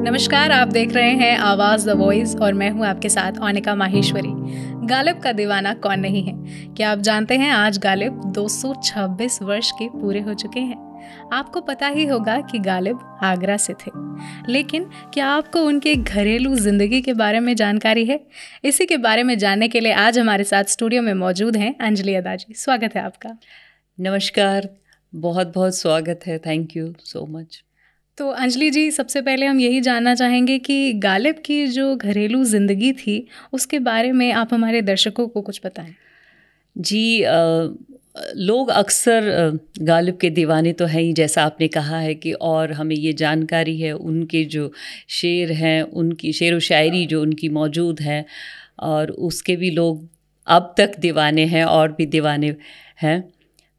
नमस्कार, आप देख रहे हैं आवाज़ द वॉइस और मैं हूं आपके साथ अनिका माहेश्वरी। गालिब का दीवाना कौन नहीं है? क्या आप जानते हैं आज गालिब 226 वर्ष के पूरे हो चुके हैं। आपको पता ही होगा कि गालिब आगरा से थे, लेकिन क्या आपको उनके घरेलू जिंदगी के बारे में जानकारी है? इसी के बारे में जानने के लिए आज हमारे साथ स्टूडियो में मौजूद हैं अंजलि अदा जी। स्वागत है आपका। नमस्कार, बहुत बहुत स्वागत है। Thank you so much. तो अंजलि जी, सबसे पहले हम यही जानना चाहेंगे कि गालिब की जो घरेलू ज़िंदगी थी उसके बारे में आप हमारे दर्शकों को कुछ बताएं। जी, लोग अक्सर गालिब के दीवाने तो हैं ही, जैसा आपने कहा है कि, और हमें ये जानकारी है उनके जो शेर हैं, उनकी शेर व शायरी जो उनकी मौजूद है, और उसके भी लोग अब तक दीवाने हैं और भी दीवाने हैं।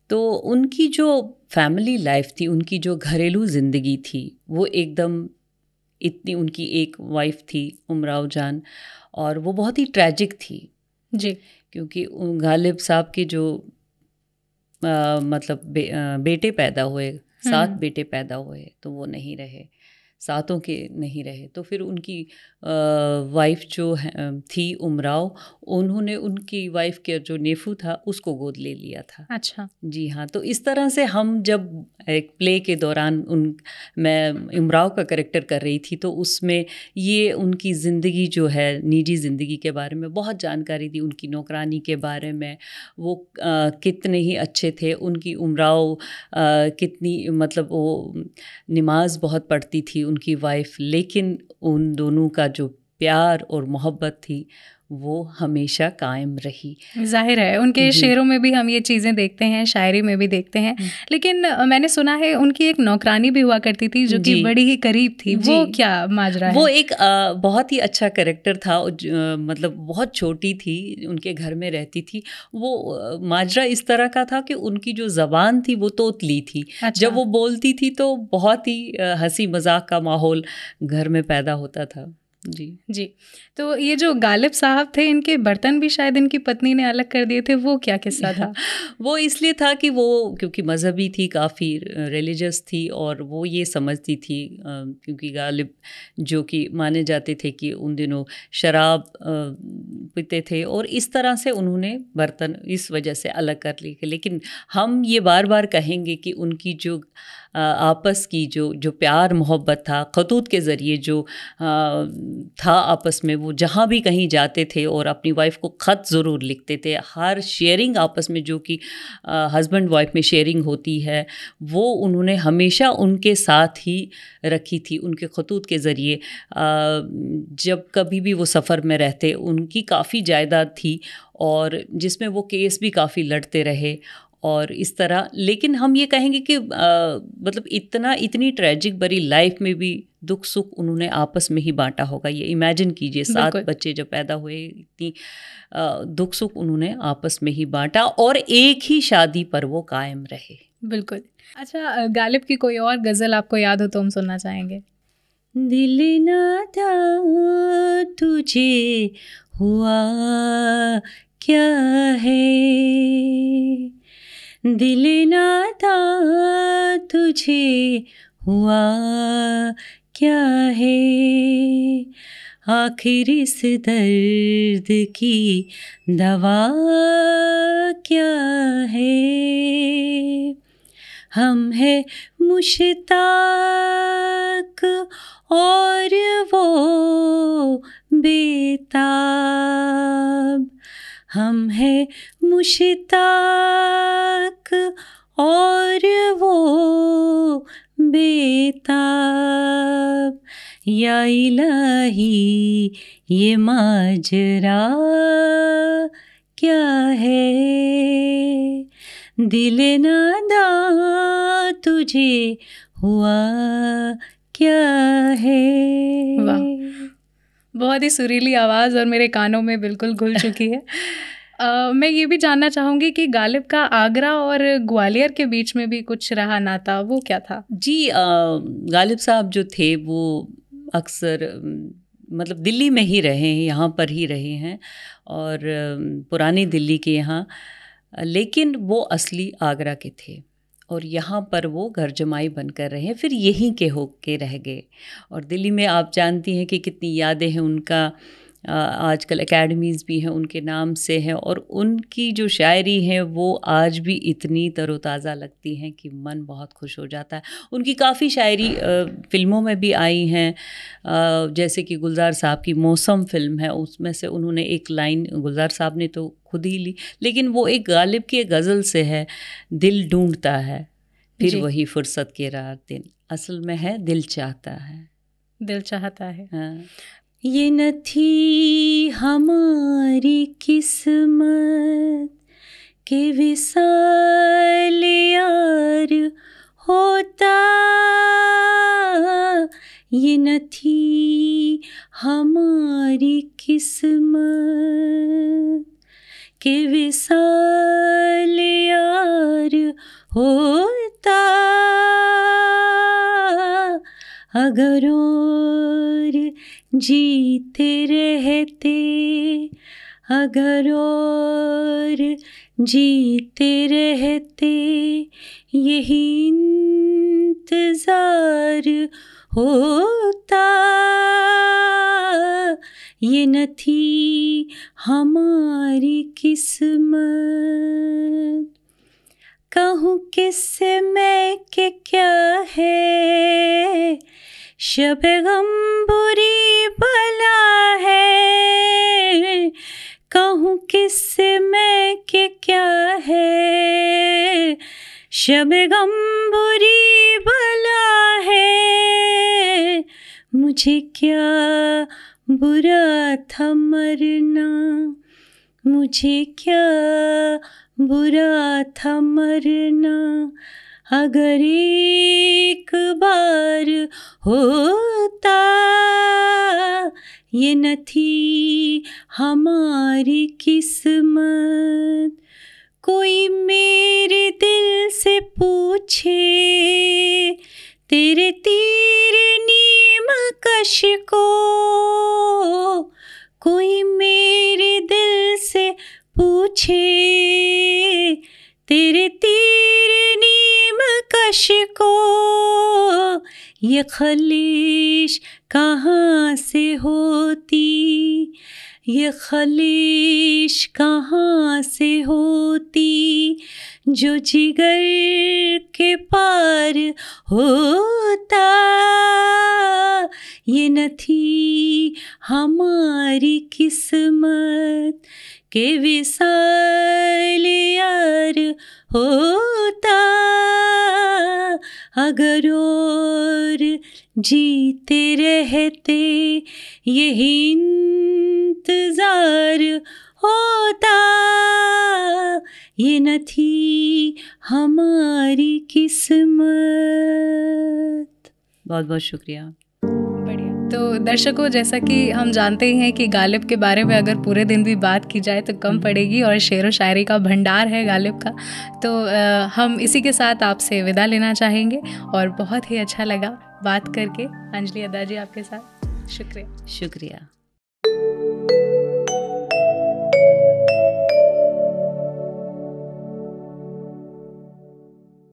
तो उनकी जो फैमिली लाइफ थी, उनकी जो घरेलू ज़िंदगी थी, वो एकदम इतनी, उनकी एक वाइफ थी उमराव जान, और वो बहुत ही ट्रैजिक थी जी। क्योंकि गालिब साहब के जो मतलब बेटे पैदा हुए, 7 बेटे पैदा हुए, तो वो नहीं रहे, 7 के नहीं रहे। तो फिर उनकी वाइफ जो थी उमराव, उन्होंने उनकी वाइफ के जो नेफू था उसको गोद ले लिया था। अच्छा। जी हाँ। तो इस तरह से हम जब एक प्ले के दौरान मैं उमराव का कैरेक्टर कर रही थी, तो उसमें ये उनकी ज़िंदगी जो है, निजी ज़िंदगी के बारे में बहुत जानकारी दी, उनकी नौकरानी के बारे में, वो कितने ही अच्छे थे, उनकी उमराव कितनी, मतलब वो नमाज बहुत पढ़ती थी उनकी वाइफ, लेकिन उन दोनों का जो प्यार और मोहब्बत थी वो हमेशा कायम रही। जाहिर है उनके शेरों में भी हम ये चीज़ें देखते हैं, शायरी में भी देखते हैं। लेकिन मैंने सुना है उनकी एक नौकरानी भी हुआ करती थी जो कि बड़ी ही करीब थी। वो क्या माजरा है? वो एक बहुत ही अच्छा कैरेक्टर था, मतलब बहुत छोटी थी, उनके घर में रहती थी। वो माजरा इस तरह का था कि उनकी जो ज़बान थी वो तोतली थी। अच्छा। जब वो बोलती थी तो बहुत ही हंसी मजाक का माहौल घर में पैदा होता था। जी जी। तो ये जो गालिब साहब थे, इनके बर्तन भी शायद इनकी पत्नी ने अलग कर दिए थे, वो क्या किस्सा था? वो इसलिए था कि वो क्योंकि मजहबी थी, काफ़ी रिलीजियस थी, और वो ये समझती थी, क्योंकि गालिब जो कि माने जाते थे कि उन दिनों शराब पीते थे, और इस तरह से उन्होंने बर्तन इस वजह से अलग कर लिए। लेकिन हम ये बार बार कहेंगे कि उनकी जो आपस की जो प्यार मोहब्बत था, खतूत के ज़रिए जो था आपस में, वो जहाँ भी कहीं जाते थे और अपनी वाइफ को ख़त ज़रूर लिखते थे। हर शेयरिंग आपस में, जो कि हस्बैंड वाइफ में शेयरिंग होती है, वो उन्होंने हमेशा उनके साथ ही रखी थी, उनके खतूत के ज़रिए। जब कभी भी वो सफ़र में रहते, उनकी काफ़ी जायदाद थी, और जिसमें वो केस भी काफ़ी लड़ते रहे और इस तरह। लेकिन हम ये कहेंगे कि मतलब इतनी ट्रैजिक भरी लाइफ में भी दुख सुख उन्होंने आपस में ही बांटा होगा। ये इमेजिन कीजिए, 7 बच्चे जब पैदा हुए, इतनी दुख सुख उन्होंने आपस में ही बांटा, और एक ही शादी पर वो कायम रहे। बिल्कुल। अच्छा, गालिब की कोई और गज़ल आपको याद हो तो हम सुनना चाहेंगे। दिल ना था तुझे हुआ क्या है, दिल ना था तुझे हुआ क्या है, आखिर इस दर्द की दवा क्या है, हम है मुश्ताक और वो बेताब, हम है मुश्ताक और वो बेताब, या इलाही ये माजरा क्या है, दिल नादा तुझे हुआ क्या है। वाह, बहुत ही सुरीली आवाज़ और मेरे कानों में बिल्कुल घुल चुकी है। मैं ये भी जानना चाहूँगी कि गालिब का आगरा और ग्वालियर के बीच में भी कुछ रहा नाता, वो क्या था? जी, गालिब साहब जो थे वो अक्सर मतलब दिल्ली में ही रहे हैं, यहाँ पर ही रहे हैं, और पुरानी दिल्ली के यहाँ, लेकिन वो असली आगरा के थे। और यहाँ पर वो घर जमाई बनकर रहे, फिर यहीं के होके रह गए। और दिल्ली में आप जानती हैं कि कितनी यादें हैं उनका, आजकल एकेडमीज़ भी हैं उनके नाम से हैं, और उनकी जो शायरी है वो आज भी इतनी तरोताज़ा लगती हैं कि मन बहुत खुश हो जाता है। उनकी काफ़ी शायरी फ़िल्मों में भी आई हैं, जैसे कि गुलजार साहब की मौसम फ़िल्म है, उसमें से उन्होंने एक लाइन, गुलजार साहब ने तो खुद ही ली, लेकिन वो एक गालिब की एक गज़ल से है, दिल ढूंढता है फिर वही फुर्सत के रात दिन, असल में है दिल चाहता है। दिल चाहता है। हाँ। ये न थी हमारी किस्मत के विसाल यार होता, ये न थी हमारी किस्मत के विसाल यार होता, अगर और जीते रहते, अगर और जीते रहते, यही इंतज़ार होता, ये न थी हमारी किस्मत। कहूँ किससे मैं कि क्या है, शब-ए गम बुरी बला है, कहूँ किससे मैं कि क्या है, शब-ए गम बुरी बला है, मुझे क्या बुरा था मरना, मुझे क्या बुरा था मरना, अगर एक बार होता, ये न थी हमारी किस्मत। कोई मेरे दिल से पूछे तेरे तीर नीम कश को, कोई मेरे दिल से पूछे तेरे तीर नीम कश को, ये खलीश कहाँ से होती, ये खलीश कहाँ से होती, जो जिगर के पार होता, ये न थी हमारी किस्मत के विसाल यार होता, अगर और जीते रहते, यही इंतज़ार होता, ये न थी हमारी किस्मत। बहुत बहुत शुक्रिया। तो दर्शकों, जैसा कि हम जानते ही हैं कि गालिब के बारे में अगर पूरे दिन भी बात की जाए तो कम पड़ेगी, और शेर व शायरी का भंडार है गालिब का। तो हम इसी के साथ आपसे विदा लेना चाहेंगे, और बहुत ही अच्छा लगा बात करके अंजलि अद्दा जी आपके साथ। शुक्रिया। शुक्रिया।